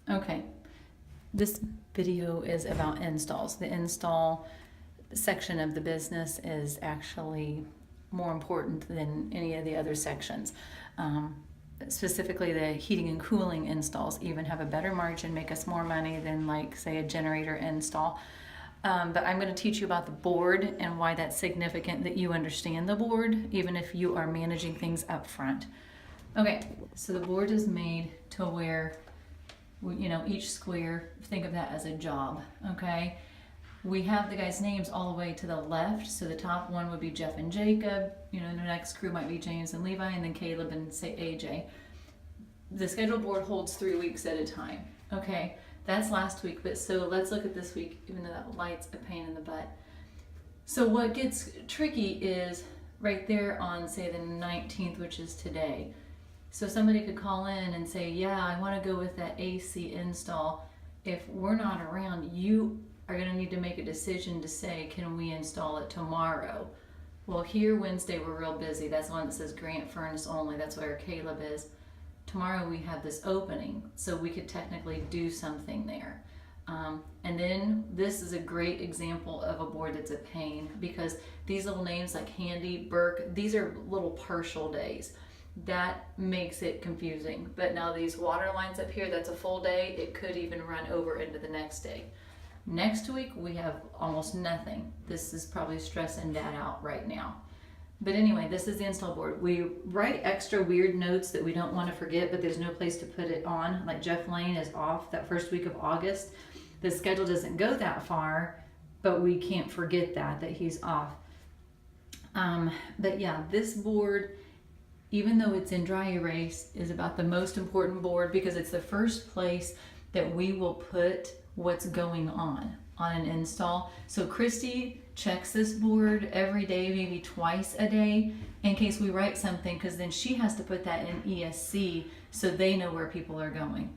Okay, this video is about installs. The install section of the business is actually more important than any of the other sections. Specifically, the heating and cooling installs even have a better margin, make us more money than, like, say, a generator install. But I'm going to teach you about the board and why that's significant that you understand the board, even if you are managing things up front. Okay, so the board is made to where, you know, each square, think of that as a job, okay? We have the guys' names all the way to the left, so the top one would be Jeff and Jacob, you know, the next crew might be James and Levi, and then Caleb and, say, AJ. The schedule board holds 3 weeks at a time, okay? That's last week, but so let's look at this week, even though that light's a pain in the butt. So what gets tricky is right there on, say, the 19th, which is today. So somebody could call in and say, yeah, I want to go with that AC install. If we're not around, you are going to need to make a decision to say, can we install it tomorrow? Well, here Wednesday we're real busy. That's the one that says Grant Furnace only. That's where Caleb is. Tomorrow we have this opening, so we could technically do something there. And then this is a great example of a board that's a pain, because these little names like Handy, Burke, these are little partial days. That makes it confusing. But now these water lines up here, that's a full day. It could even run over into the next day. Next week we have almost nothing. This is probably stressing Dad out right now. But anyway, this is the install board. We write extra weird notes that we don't want to forget, but there's no place to put it on. Like Jeff Lane is off that first week of August. The schedule doesn't go that far, but we can't forget that he's off. But yeah, this board, even though it's in dry erase, is about the most important board, because it's the first place that we will put what's going on an install. So Christy checks this board every day, maybe twice a day, in case we write something, because then she has to put that in ESC so they know where people are going.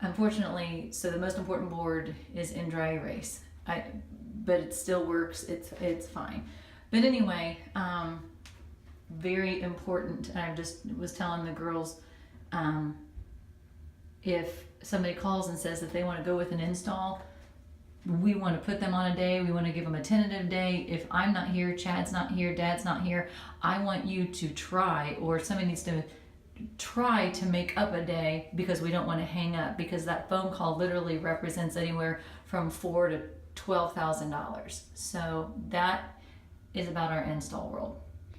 Unfortunately, so the most important board is in dry erase. But it still works. It's fine. But anyway, very important. I just was telling the girls, if somebody calls and says that they want to go with an install, we want to put them on a day. We want to give them a tentative day. If I'm not here, Chad's not here, Dad's not here, I want you to try, or somebody needs to try to make up a day, because we don't want to hang up, because that phone call literally represents anywhere from $4,000 to $12,000. So that is about our install world.